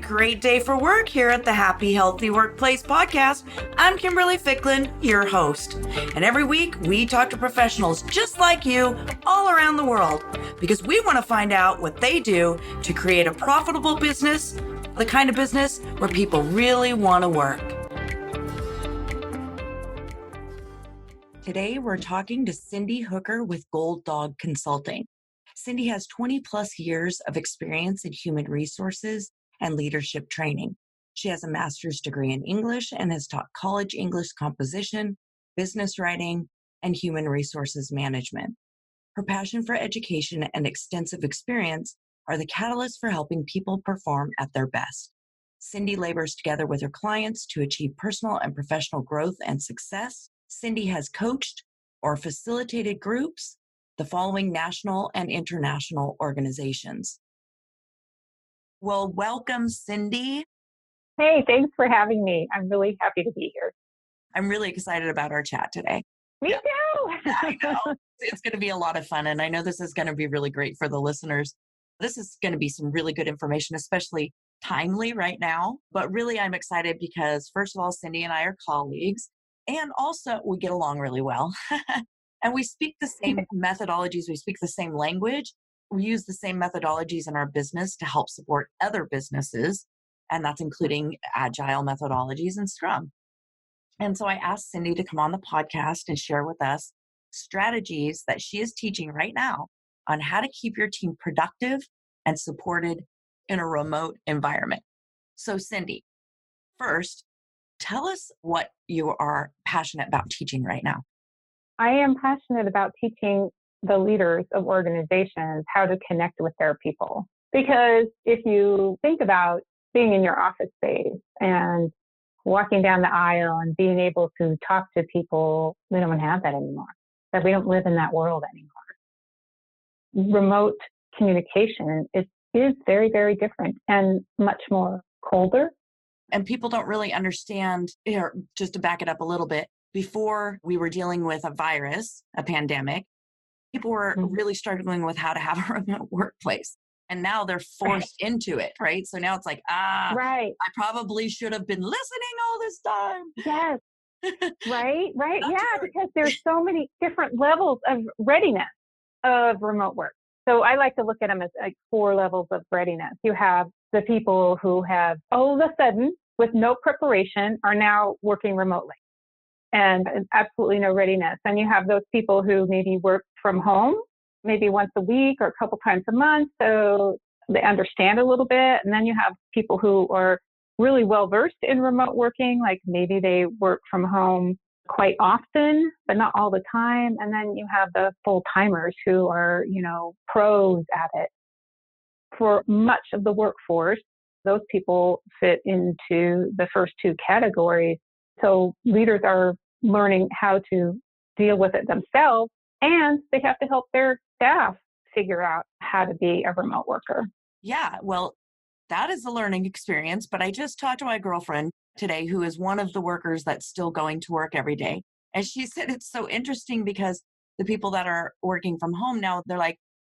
great day for work here at the Happy Healthy Workplace podcast. I'm Kimberly Ficklin, your host. And every week we talk to professionals just like you all around the world because we want to find out what they do to create a profitable business, the kind of business where people really want to work. Today we're talking to Cindy Hooker with Gold Dog Consulting. Cindy has 20 plus years of experience in human resources and leadership training. She has a master's degree in English and has taught college English composition, business writing, and human resources management. Her passion for education and extensive experience are the catalyst for helping people perform at their best. Cindy labors together with her clients to achieve personal and professional growth and success. Cindy has coached or facilitated groups, the following national and international organizations. Well, welcome, Cindy. Hey, thanks for having me. I'm really happy to be here. I'm really excited about our chat today. Me too. I know. It's going to be a lot of fun, and I know this is going to be really great for the listeners. This is going to be some really good information, especially timely right now. But really, I'm excited because, first of all, Cindy and I are colleagues, and also we get along really well. And we speak the same methodologies. We speak the same language. We use the same methodologies in our business to help support other businesses. And that's including agile methodologies and Scrum. And so I asked Cindy to come on the podcast and share with us strategies that she is teaching right now on how to keep your team productive and supported in a remote environment. So Cindy, first, tell us what you are passionate about teaching right now. I am passionate about teaching the leaders of organizations how to connect with their people. Because if you think about being in your office space and walking down the aisle and being able to talk to people, we don't have that anymore. That we don't live in that world anymore. Remote communication is very, very different and much more colder. And people don't really understand, here, just to back it up a little bit, before we were dealing with a virus, a pandemic, people were really struggling with how to have a remote workplace. And now they're forced into it, right? So now it's like, right. I probably should have been listening all this time. Yes. Right. Yeah, because there's so many different levels of readiness of remote work. So I like to look at them as like 4 levels of readiness. You have the people who have all of a sudden, with no preparation, are now working remotely and absolutely no readiness. And you have those people who maybe work from home, maybe once a week or a couple times a month, so they understand a little bit. And then you have people who are really well versed in remote working, like maybe they work from home quite often, but not all the time. And then you have the full timers who are, pros at it. For much of the workforce, those people fit into the first 2 categories. So leaders are learning how to deal with it themselves, and they have to help their staff figure out how to be a remote worker. Yeah, well, that is a learning experience. But I just talked to my girlfriend today, who is one of the workers that's still going to work every day. And she said it's so interesting because the people that are working from home now, they're like,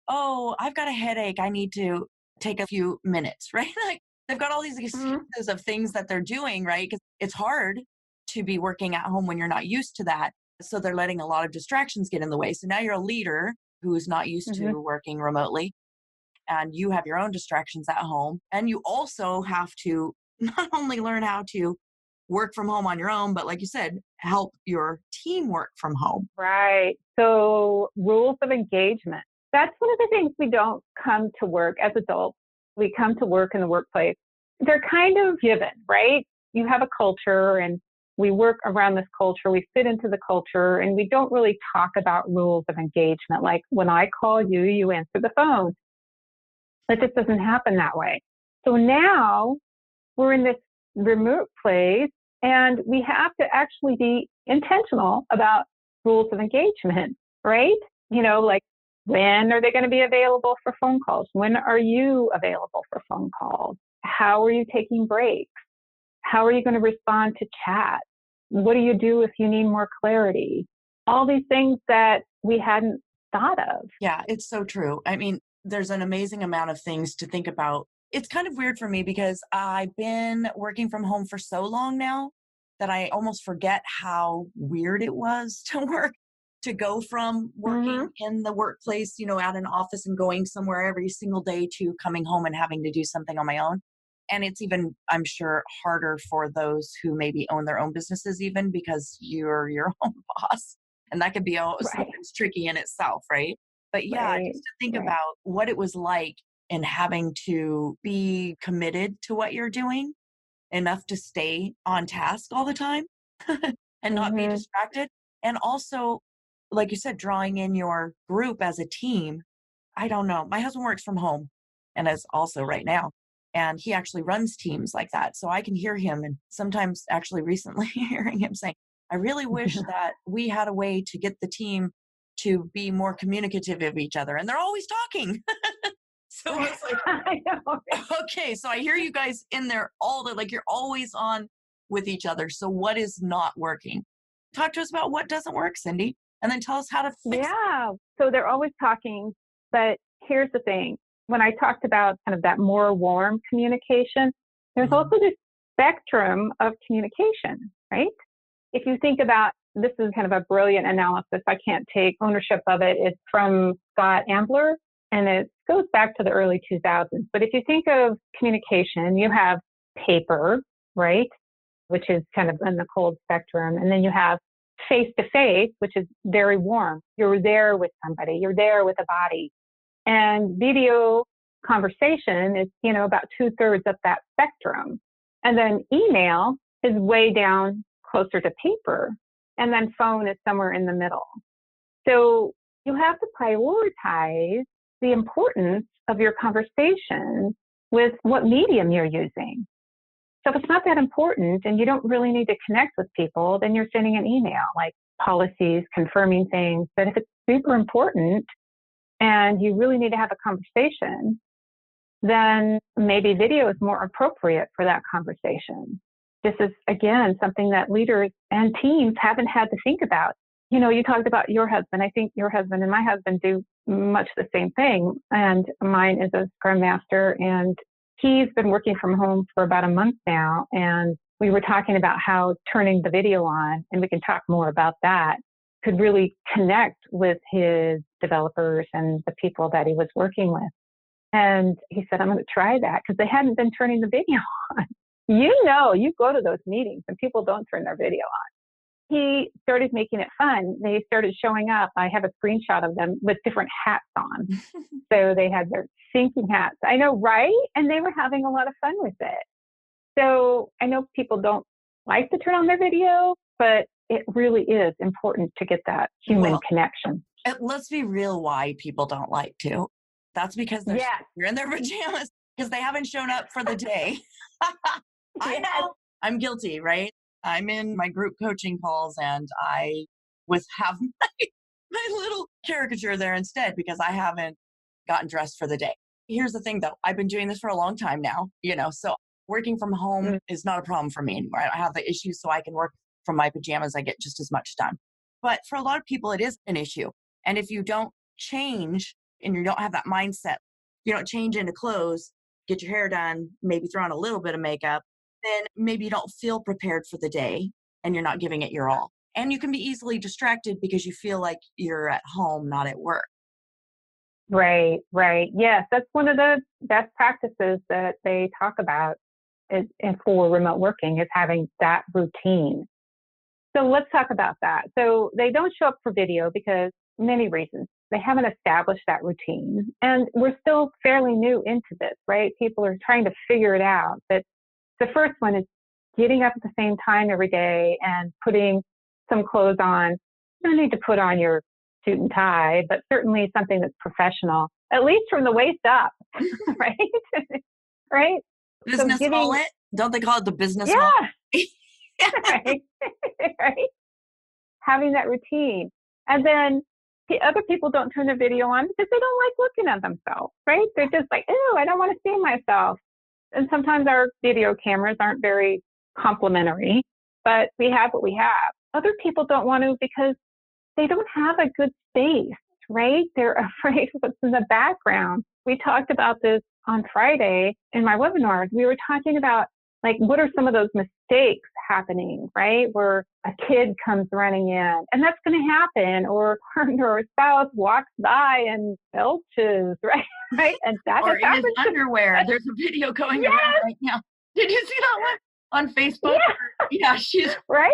oh, I've got a headache. I need to take a few minutes, right? Like they've got all these excuses of things that they're doing, right? Because it's hard to be working at home when you're not used to that. So they're letting a lot of distractions get in the way. So now you're a leader who's not used to working remotely, and you have your own distractions at home. And you also have to not only learn how to work from home on your own, but like you said, help your team work from home. Right. So rules of engagement. That's one of the things we don't come to work as adults. We come to work in the workplace. They're kind of given, right? You have a culture and we work around this culture. We fit into the culture and we don't really talk about rules of engagement. Like when I call you, you answer the phone. It just doesn't happen that way. So now we're in this remote place and we have to actually be intentional about rules of engagement, right? Like when are they going to be available for phone calls? When are you available for phone calls? How are you taking breaks? How are you going to respond to chat? What do you do if you need more clarity? All these things that we hadn't thought of. Yeah, it's so true. I mean, there's an amazing amount of things to think about It's kind of weird for me because I've been working from home for so long now that I almost forget how weird it was to go from Mm-hmm. working in the workplace, at an office and going somewhere every single day to coming home and having to do something on my own. And it's even, I'm sure, harder for those who maybe own their own businesses, even because you're your own boss. And that could be Right. sometimes tricky in itself, right? But yeah, Right. just to think Right. about what it was like in having to be committed to what you're doing enough to stay on task all the time and not be Mm-hmm. distracted. And also, like you said, drawing in your group as a team. I don't know. My husband works from home and is also right now. And he actually runs teams like that. So I can hear him and sometimes actually recently hearing him saying, I really wish that we had a way to get the team to be more communicative of each other. And they're always talking. So it's like, I know. okay, so I hear you guys in there all the like you're always on with each other. So what is not working? Talk to us about what doesn't work, Cindy, and then tell us how to fix it. Yeah. So they're always talking, but here's the thing. When I talked about kind of that more warm communication, there's Mhm. also this spectrum of communication, right? If you think about this is kind of a brilliant analysis. I can't take ownership of it. It's from Scott Ambler and it goes back to the early 2000s. But if you think of communication, you have paper, right? Which is kind of in the cold spectrum. And then you have face to face, which is very warm. You're there with somebody, you're there with a body. And video conversation is, about 2/3 of that spectrum. And then email is way down closer to paper. And then phone is somewhere in the middle. So you have to prioritize the importance of your conversation with what medium you're using. So if it's not that important and you don't really need to connect with people, then you're sending an email like policies, confirming things. But if it's super important and you really need to have a conversation, then maybe video is more appropriate for that conversation. This is, again, something that leaders and teams haven't had to think about. You talked about your husband. I think your husband and my husband do much the same thing. And mine is a Scrum Master, and he's been working from home for about a month now. And we were talking about how turning the video on, and we can talk more about that, could really connect with his developers and the people that he was working with. And he said, I'm going to try that because they hadn't been turning the video on. You go to those meetings and people don't turn their video on. He started making it fun. They started showing up. I have a screenshot of them with different hats on. So they had their thinking hats. I know, right? And they were having a lot of fun with it. So I know people don't like to turn on their video, but it really is important to get that human Well, connection. let's be real why people don't like to. That's because Yes. they're in their pajamas because they haven't shown up for the day. I Yes. know. I'm guilty, right? I'm in my group coaching calls and I with have my little caricature there instead because I haven't gotten dressed for the day. Here's the thing though, I've been doing this for a long time now, so working from home Mm. is not a problem for me anymore. I don't have the issues so I can work from my pajamas. I get just as much done. But for a lot of people, it is an issue. And if you don't change and you don't have that mindset, you don't change into clothes, get your hair done, maybe throw on a little bit of makeup, then maybe you don't feel prepared for the day and you're not giving it your all. And you can be easily distracted because you feel like you're at home, not at work. Right, right. Yes, that's one of the best practices that they talk about and for remote working is having that routine. So let's talk about that. So they don't show up for video because many reasons. They haven't established that routine. And we're still fairly new into this, right? People are trying to figure it out. But the first one is getting up at the same time every day and putting some clothes on. You don't need to put on your suit and tie, but certainly something that's professional, at least from the waist up, right? Right? So Business getting, mullet? Don't they call it the business mullet? yeah, right, right, having that routine. And then the other people don't turn their video on because they don't like looking at themselves, right? They're just like, oh, I don't want to see myself. And sometimes our video cameras aren't very complimentary, but we have what we have. Other people don't want to because they don't have a good space, right? They're afraid of what's in the background. We talked about this on Friday in my webinar, we were talking about like, what are some of those mistakes happening, right? Where a kid comes running in, and that's going to happen, or a partner or a spouse walks by and belches, right? Right. And that has Or in his happened to underwear. There's a video going around yes, right now. Did you see that one on Facebook? yeah, Yeah, she's right.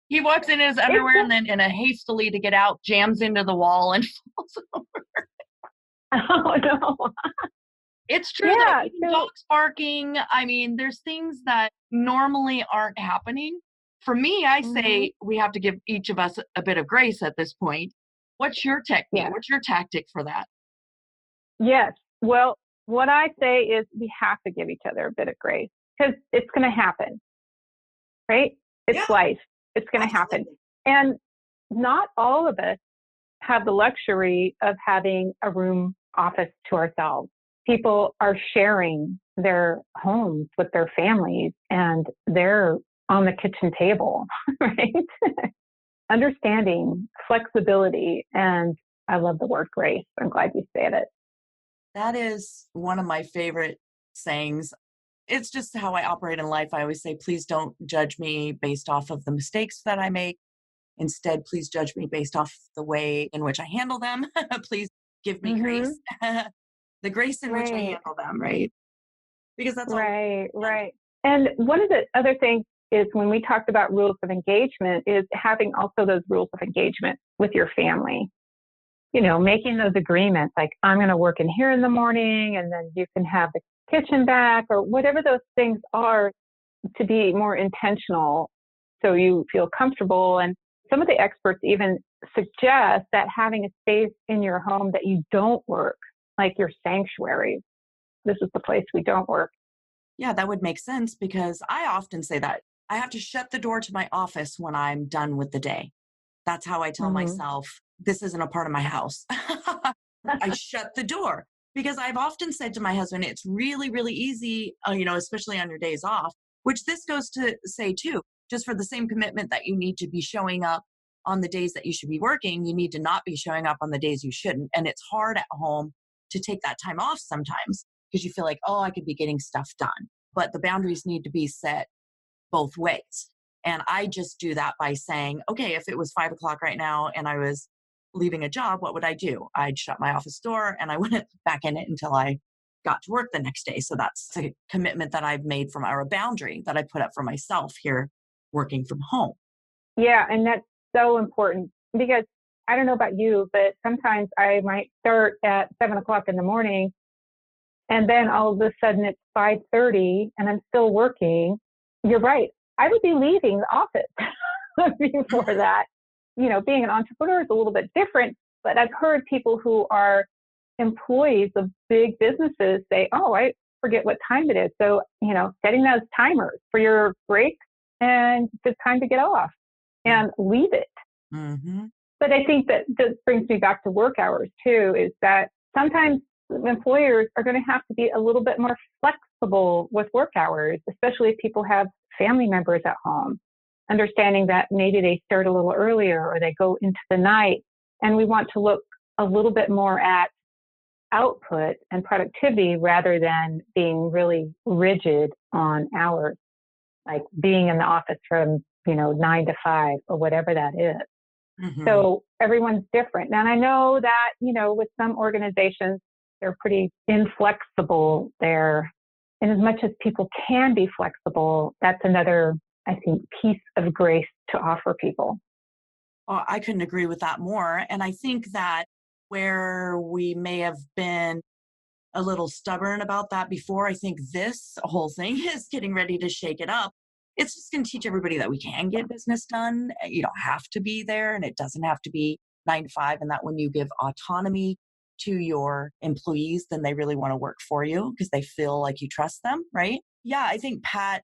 he walks in his It's underwear just, and then in a hastily to get out, jams into the wall and falls over. oh no. It's true though, Yeah. even So, dogs barking. I mean, there's things that normally aren't happening. For me, I mhm, say we have to give each of us a bit of grace at this point. What's your technique? yeah. What's your tactic for that? Yes. Well, what I say is we have to give each other a bit of grace because it's going to happen, right? It's Yeah, life. It's going to happen. absolutely. And not all of us have the luxury of having a room office to ourselves. People are sharing their homes with their families and they're on the kitchen table, right? Understanding flexibility. And I love the word grace. I'm glad you said it. That is one of my favorite sayings. It's just how I operate in life. I always say, please don't judge me based off of the mistakes that I make. Instead, please judge me based off the way in which I handle them. Please give me Mm-hmm. grace, the grace in which I Right. handle them, right? Because that's all we Right, can. right. And one of the other things is when we talked about rules of engagement is having also those rules of engagement with your family. You know, making those agreements like I'm going to work in here in the morning and then you can have the kitchen back or whatever those things are to be more intentional so you feel comfortable. And some of the experts even suggest that having a space in your home that you don't work, like your sanctuary, this is the place we don't work. Yeah, that would make sense because I often say that I have to shut the door to my office when I'm done with the day. That's how I tell Mm-hmm. myself, this isn't a part of my house. I shut the door because I've often said to my husband, it's really, really easy, especially on your days off, which this goes to say too, just for the same commitment that you need to be showing up on the days that you should be working, you need to not be showing up on the days you shouldn't. And it's hard at home to take that time off sometimes because you feel like, oh, I could be getting stuff done. But the boundaries need to be set both ways. And I just do that by saying, okay, if it was 5 o'clock right now and I was leaving a job, what would I do? I'd shut my office door and I wouldn't back in it until I got to work the next day. So that's a commitment that I've made from or a boundary that I put up for myself here working from home. Yeah, and that's so important because I don't know about you, but sometimes I might start at 7 o'clock in the morning and then all of a sudden it's 5:30 and I'm still working. You're right. I would be leaving the office before that. You know, being an entrepreneur is a little bit different, but I've heard people who are employees of big businesses say, oh, I forget what time it is. So, you know, setting those timers for your breaks and it's time to get off and leave it. Mm-hmm. But I think that this brings me back to work hours too, is that sometimes employers are going to have to be a little bit more flexible with work hours, especially if people have family members at home, understanding that maybe they start a little earlier or they go into the night. And we want to look a little bit more at output and productivity rather than being really rigid on hours, like being in the office from, 9 to 5 or whatever that is. Mm-hmm. So everyone's different. And I know that, with some organizations, they're pretty inflexible there. And as much as people can be flexible, that's another, I think, piece of grace to offer people. Well, I couldn't agree with that more. And I think that where we may have been a little stubborn about that before, I think this whole thing is getting ready to shake it up. It's just going to teach everybody that we can get business done. You don't have to be there and it doesn't have to be 9 to 5. And that when you give autonomy to your employees, then they really want to work for you because they feel like you trust them, right? Yeah, I think Pat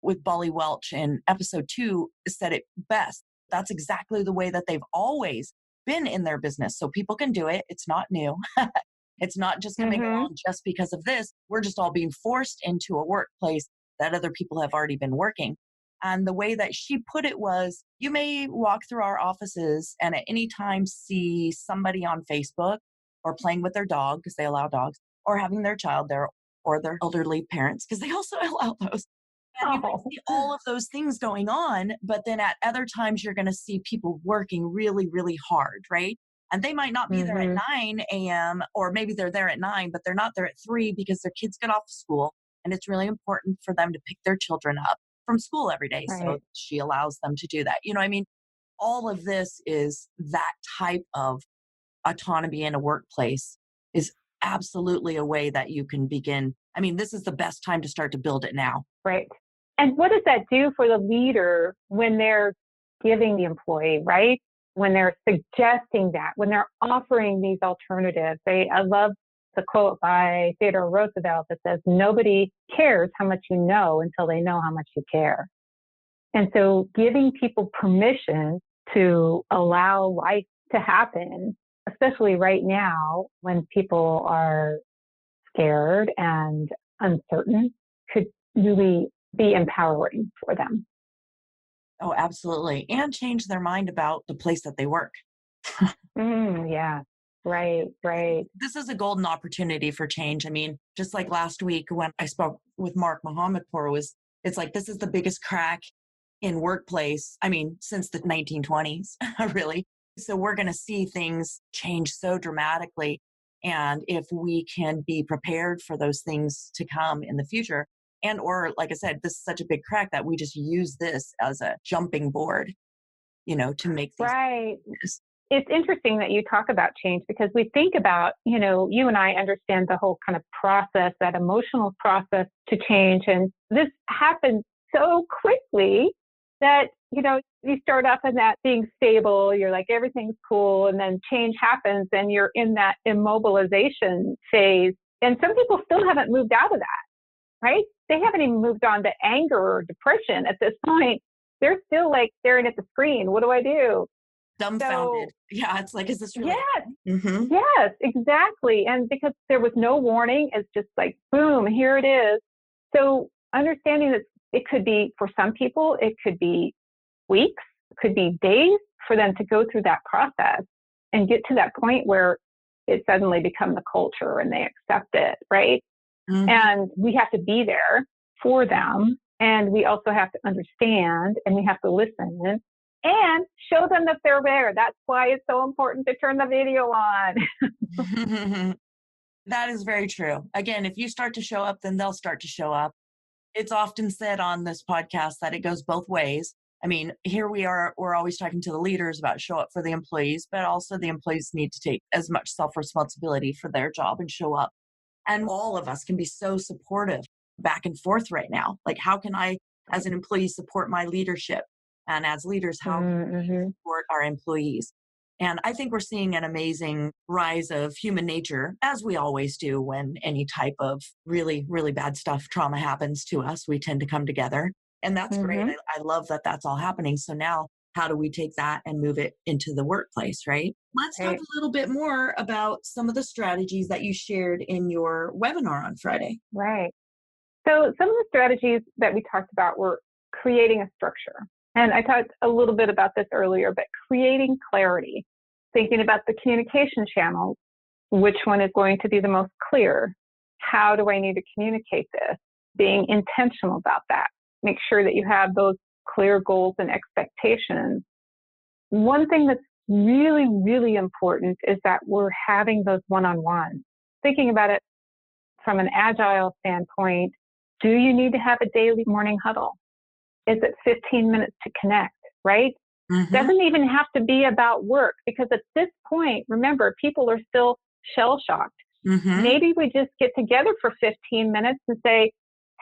with Bolly Welch in episode 2 said it best. That's exactly the way that they've always been in their business. So people can do it. It's not new. It's not just coming Mm-hmm. along just because of this. We're just all being forced into a workplace that other people have already been working. And the way that she put it was you may walk through our offices and at any time see somebody on Facebook or playing with their dog because they allow dogs or having their child there or their elderly parents, because they also allow those. And you might Oh, see all of those things going on, but then at other times you're going to see people working really, really hard, right? And they might not be there at hmm 9 a.m., or maybe they're there at 9, but they're not there at 3 because their kids get off school. And it's really important for them to pick their children up from school every day. So right. she allows them to do that. I mean, all of this is that type of autonomy in a workplace is absolutely a way that you can begin. I mean, this is the best time to start to build it now. Right. And what does that do for the leader when they're giving the employee, right? When they're suggesting that, when they're offering these alternatives. I love the quote by Theodore Roosevelt that says, nobody cares how much you know until they know how much you care. And so giving people permission to allow life to happen, especially right now when people are scared and uncertain, could really be empowering for them. Oh, absolutely. And change their mind about the place that they work. Yeah, right, right. This is a golden opportunity for change. I mean, just like last week when I spoke with Mark Mohammadpour, it's like this is the biggest crack in workplace. I mean, since the 1920s, really. So we're going to see things change so dramatically. And if we can be prepared for those things to come in the future, and or like I said, this is such a big crack that we just use this as a jumping board, to make these Right. changes. It's interesting that you talk about change because we think about, you and I understand the whole kind of process, that emotional process to change. And this happens so quickly that, you start off in that being stable, you're like, everything's cool. And then change happens and you're in that immobilization phase. And some people still haven't moved out of that, right? They haven't even moved on to anger or depression at this point. They're still like staring at the screen. What do I do? Dumbfounded. So Yeah, it's like, is this really yes, happening? Hmm. yes, exactly. And because there was no warning, it's just like, boom, here it is. So understanding that it could be, for some people, it could be weeks, it could be days for them to go through that process and get to that point where it suddenly becomes the culture and they accept it, right? Hmm. And we have to be there for them. And we also have to understand and we have to listen and show them that they're there. That's why it's so important to turn the video on. That is very true. Again, if you start to show up, then they'll start to show up. It's often said on this podcast that it goes both ways. I mean, here we are, we're always talking to the leaders about show up for the employees, but also the employees need to take as much self responsibility for their job and show up. And all of us can be so supportive back and forth right now. Like, how can I, as an employee, support my leadership? And as leaders, how can we Mm-hmm. support our employees? And I think we're seeing an amazing rise of human nature, as we always do when any type of really, really bad stuff, trauma happens to us. We tend to come together. And that's great. Mm-hmm. I love that that's all happening. So now, how do we take that and move it into the workplace, right? Let's talk Right. a little bit more about some of the strategies that you shared in your webinar on Friday. Right. So some of the strategies that we talked about were creating a structure. And I talked a little bit about this earlier, but creating clarity, thinking about the communication channels, which one is going to be the most clear? How do I need to communicate this? Being intentional about that. Make sure that you have those clear goals and expectations. One thing that's really, really important is that we're having those one-on-ones. Thinking about it from an agile standpoint, do you need to have a daily morning huddle? Is it 15 minutes to connect, right? Mm-hmm. Doesn't even have to be about work because at this point, remember, people are still shell shocked. Mm-hmm. Maybe we just get together for 15 minutes and say,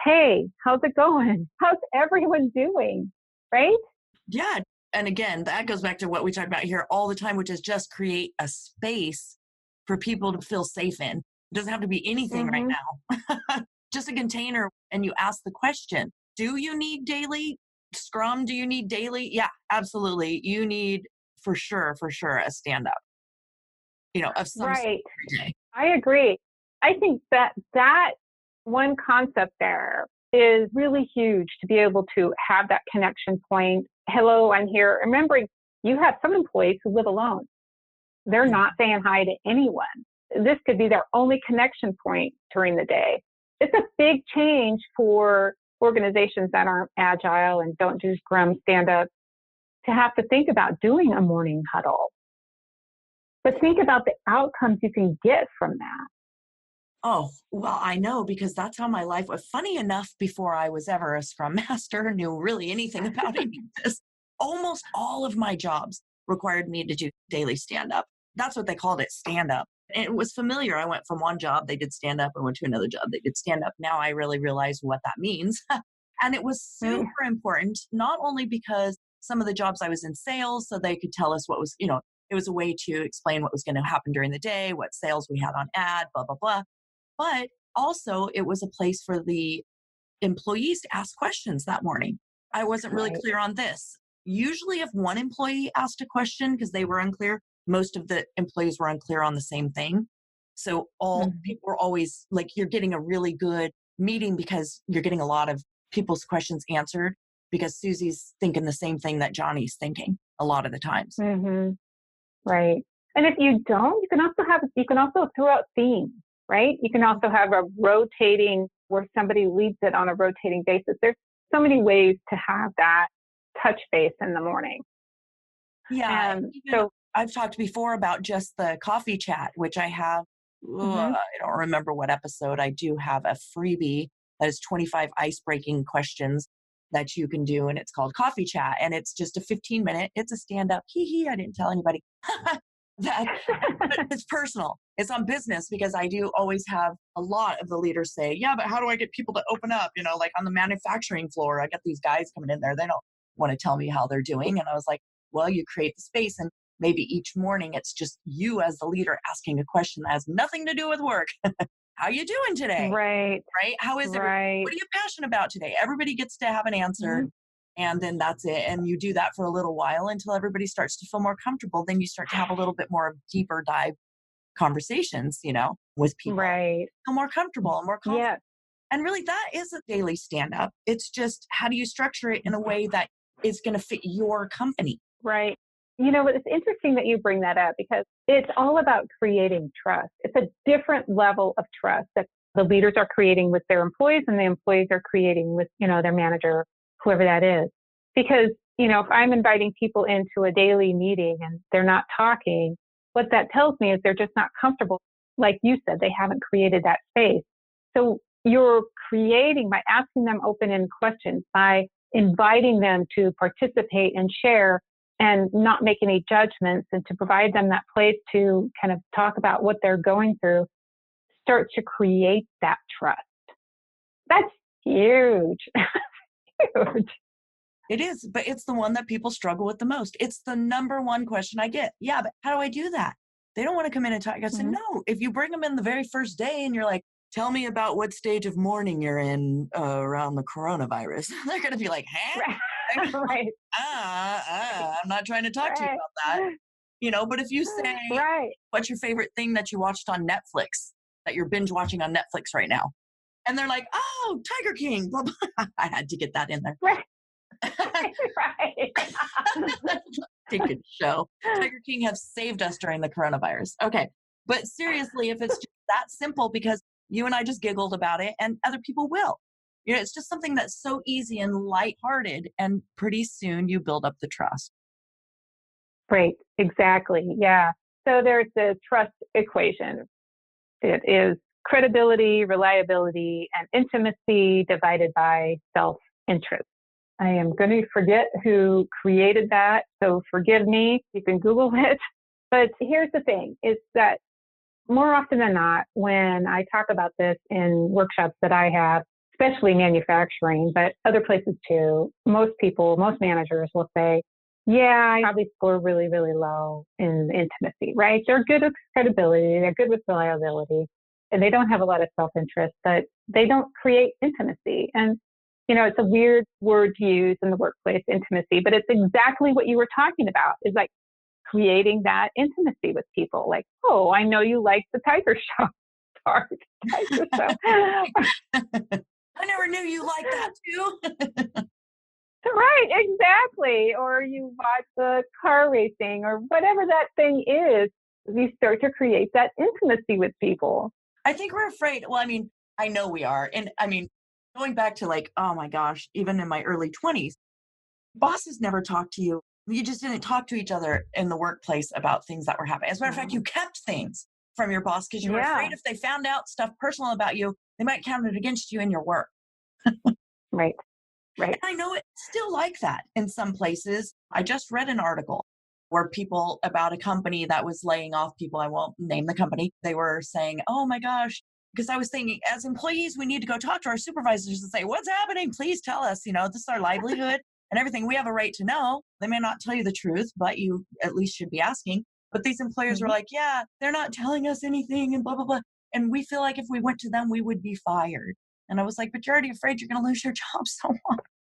hey, how's it going? How's everyone doing? Right? Yeah. And again, that goes back to what we talk about here all the time, which is just create a space for people to feel safe in. It doesn't have to be anything right Mm-hmm. now. Just a container. And you ask the question, do you need daily scrum? Do you need daily? Yeah, absolutely. You need for sure, a stand up, of some sort Right. every day. I agree. I think that one concept there is really huge to be able to have that connection point. Hello, I'm here. Remembering you have some employees who live alone. They're not saying hi to anyone. this could be their only connection point during the day. It's a big change for organizations that aren't agile and don't do Scrum stand-up to have to think about doing a morning huddle. But think about the outcomes you can get from that. Oh, well, I know because that's how my life was. Funny enough, before I was ever a Scrum Master, knew really anything about any of this, almost all of my jobs required me to do daily stand up. That's what they called it, stand up. And it was familiar. I went from one job, they did stand up. I went to another job, they did stand up. Now I really realize what that means. And it was Mm, super important, not only because some of the jobs I was in sales, so they could tell us what was, it was a way to explain what was going to happen during the day, what sales we had on ad, blah, blah, blah. But also, it was a place for the employees to ask questions that morning. I wasn't really right. clear on this. Usually, if one employee asked a question because they were unclear, most of the employees were unclear on the same thing. So, all Mhm. people were always like, you're getting a really good meeting because you're getting a lot of people's questions answered because Susie's thinking the same thing that Johnny's thinking a lot of the times. Mhm. Right. And if you don't, you can also throw out themes, right? You can also have a rotating where somebody leads it on a rotating basis. There's so many ways to have that touch base in the morning. Yeah, and And even so, I've talked before about just the coffee chat, which I have. mhm, I don't remember what episode. I do have a freebie that is 25 ice breaking questions that you can do, and it's called Coffee Chat, and it's just a 15-minute. It's a stand up. Hee hee. I didn't tell anybody that, but it's personal. It's on business because I do always have a lot of the leaders say, "Yeah, but how do I get people to open up?" Like on the manufacturing floor, I got these guys coming in there. They don't want to tell me how they're doing, and I was like, well, you create the space, and maybe each morning it's just you as the leader asking a question that has nothing to do with work. How you doing today? right, Right? How is everything? right. What are you passionate about today? Everybody gets to have an answer. Mhm. And then that's it. And you do that for a little while until everybody starts to feel more comfortable. Then you start to have a little bit more deeper dive conversations, with people. Right. Feel more comfortable and more confident. Yeah. And really, that is a daily stand up. It's just how do you structure it in a way that is going to fit your company? Right. It's interesting that you bring that up because it's all about creating trust. It's a different level of trust that the leaders are creating with their employees and the employees are creating with, their manager, whoever that is. Because, if I'm inviting people into a daily meeting and they're not talking, what that tells me is they're just not comfortable. Like you said, they haven't created that space. So you're creating by asking them open-ended questions, by inviting them to participate and share and not make any judgments and to provide them that place to kind of talk about what they're going through, start to create that trust. That's huge. Huge. It is, but it's the one that people struggle with the most. It's the number one question I get. Yeah, but how do I do that? They don't want to come in and talk. I said, Mhm. no, if you bring them in the very first day and you're like, tell me about what stage of mourning you're in around the coronavirus, they're going to be like, huh? Right. They're gonna be like, Right. I'm not trying to talk to you Right. about that. But if you say, Right. what's your favorite thing that you watched on Netflix that you're binge watching on Netflix right now? And they're like, oh, Tiger King, blah, blah. I had to get that in there. Right. Right. Good show. Tiger King have saved us during the coronavirus. Okay. But seriously, if it's just that simple, because you and I just giggled about it and other people will. It's just something that's so easy and lighthearted. And pretty soon you build up the trust. Right. Exactly. Yeah. So there's the trust equation. It is credibility, reliability, and intimacy divided by self-interest. I am going to forget who created that, so forgive me. You can Google it. But here's the thing, is that more often than not, when I talk about this in workshops that I have, especially manufacturing, but other places too, most managers will say, yeah, I probably score really, really low in intimacy, right? They're good with credibility, they're good with reliability, and they don't have a lot of self-interest, but they don't create intimacy. And, it's a weird word to use in the workplace, intimacy, but it's exactly what you were talking about, is like creating that intimacy with people. Like, oh, I know you like the Tiger Show part. Tiger Show. I never knew you liked that too. Right, exactly. Or you watch the car racing or whatever that thing is. You start to create that intimacy with people. I think we're afraid. Well, I mean, I know we are. And I mean, going back to like, oh my gosh, even in my early 20s, bosses never talked to you. You just didn't talk to each other in the workplace about things that were happening. As a matter of fact, you kept things from your boss because you were Yeah, afraid if they found out stuff personal about you, they might count it against you in your work. right, right. And I know it's still like that in some places. I just read an article where people about a company that was laying off people. I won't name the company. They were saying, oh my gosh, because I was thinking as employees, we need to go talk to our supervisors and say, what's happening? Please tell us, this is our livelihood and everything. We have a right to know. They may not tell you the truth, but you at least should be asking. But these employers were Mhm. like, yeah, they're not telling us anything and blah, blah, blah. And we feel like if we went to them, we would be fired. And I was like, but you're already afraid you're going to lose your job. So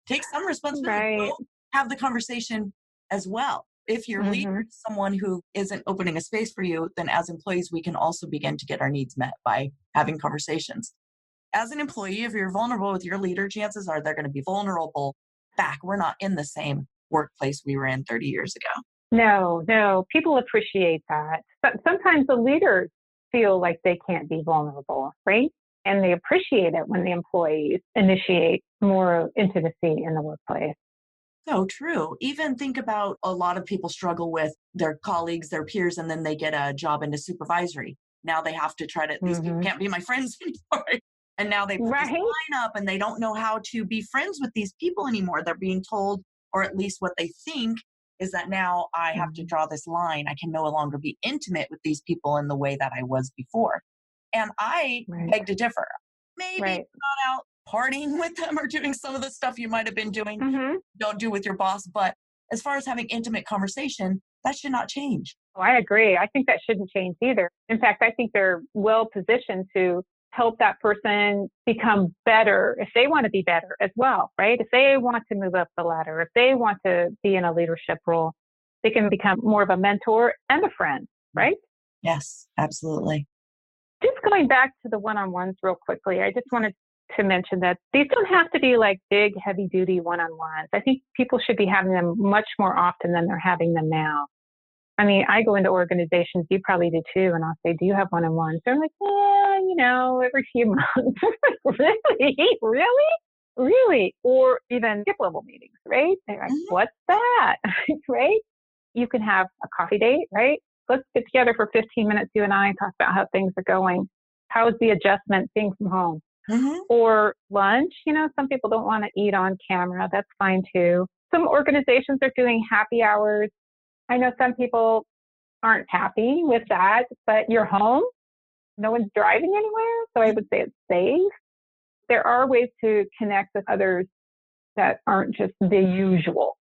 take some responsibility. Right. Go have the conversation as well. If your leader Mhm. is someone who isn't opening a space for you, then as employees, we can also begin to get our needs met by having conversations. As an employee, if you're vulnerable with your leader, chances are they're going to be vulnerable back. We're not in the same workplace we were in 30 years ago. No, no, people appreciate that. But sometimes the leaders feel like they can't be vulnerable, right? And they appreciate it when the employees initiate more intimacy in the workplace. So true. Even think about a lot of people struggle with their colleagues, their peers, and then they get a job into supervisory. Now they have to try to, these people Hmm. can't be my friends anymore. And now they put this Right, line up and they don't know how to be friends with these people anymore. They're being told, or at least what they think, is that now I have to mhm, draw this line. I can no longer be intimate with these people in the way that I was before. And I right, beg to differ. Maybe right. not out partying with them or doing some of the stuff you might have been doing, Hmm. don't do with your boss. But as far as having intimate conversation, that should not change. Oh, I agree. I think that shouldn't change either. In fact, I think they're well positioned to help that person become better if they want to be better as well, right? If they want to move up the ladder, if they want to be in a leadership role, they can become more of a mentor and a friend, right? Yes, absolutely. Just going back to the one on ones real quickly, I just wanted to mention that these don't have to be like big, heavy duty one on ones. I think people should be having them much more often than they're having them now. I mean, I go into organizations, you probably do too, and I'll say, do you have one-on-ones? They're like, yeah, every few months. Really? Really? Really? Or even skip level meetings, right? They're like, Mhm. what's that? Right? You can have a coffee date, right? Let's get together for 15 minutes, you and I, and talk about how things are going. How's the adjustment being from home? Mhm. Or lunch, some people don't want to eat on camera. That's fine too. Some organizations are doing happy hours. I know some people aren't happy with that, but you're home, no one's driving anywhere. So I would say it's safe. There are ways to connect with others that aren't just the usual.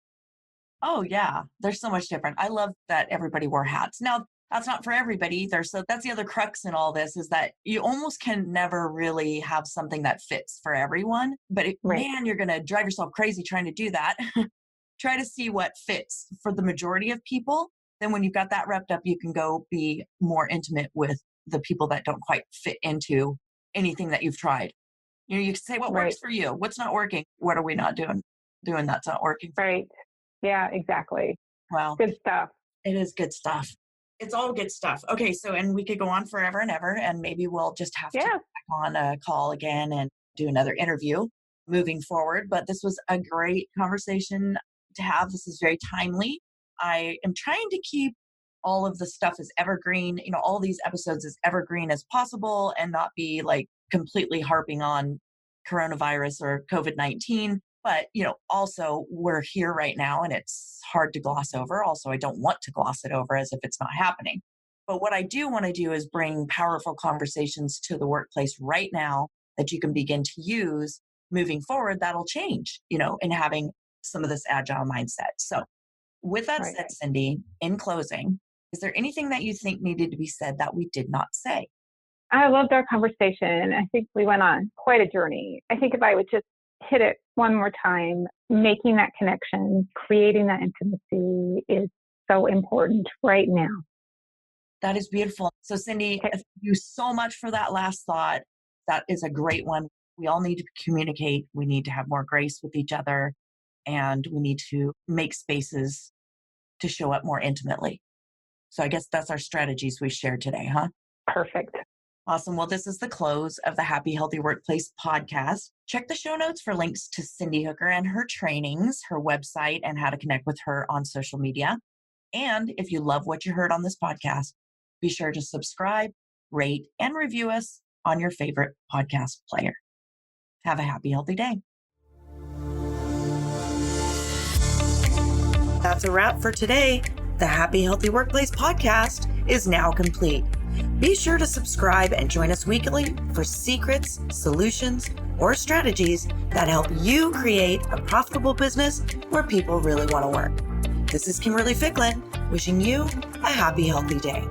Oh, yeah. There's so much different. I love that everybody wore hats. Now, that's not for everybody either. So that's the other crux in all this is that you almost can never really have something that fits for everyone. But Right. man, you're going to drive yourself crazy trying to do that. Try to see what fits for the majority of people. Then when you've got that wrapped up, you can go be more intimate with the people that don't quite fit into anything that you've tried. You can say what Right. works for you, what's not working, what are we not doing that's not working for me. Right. Yeah, exactly. Well, Good stuff. it is good stuff. It's all good stuff. Okay, so and we could go on forever and ever, and maybe we'll just have to get Yeah. back on a call again and do another interview moving forward. But this was a great conversation to have. This is very timely. I am trying to keep all of the stuff as evergreen, all these episodes as evergreen as possible and not be like completely harping on coronavirus or COVID-19. But, also we're here right now and it's hard to gloss over. Also, I don't want to gloss it over as if it's not happening. But what I do want to do is bring powerful conversations to the workplace right now that you can begin to use moving forward. That'll change, in having some of this agile mindset. So, with that Right. said, Cindy, in closing, is there anything that you think needed to be said that we did not say? I loved our conversation. I think we went on quite a journey. I think if I would just hit it one more time, making that connection, creating that intimacy is so important right now. That is beautiful. So, Cindy, Okay. thank you so much for that last thought. That is a great one. We all need to communicate. We need to have more grace with each other, and we need to make spaces to show up more intimately. So I guess that's our strategies we shared today, huh? Perfect. Awesome. Well, this is the close of the Happy Healthy Workplace podcast. Check the show notes for links to Cindy Hooker and her trainings, her website, and how to connect with her on social media. And if you love what you heard on this podcast, be sure to subscribe, rate, and review us on your favorite podcast player. Have a happy, healthy day. That's a wrap for today. The Happy Healthy Workplace podcast is now complete. Be sure to subscribe and join us weekly for secrets, solutions, or strategies that help you create a profitable business where people really want to work. This is Kimberly Ficklin, wishing you a happy, healthy day.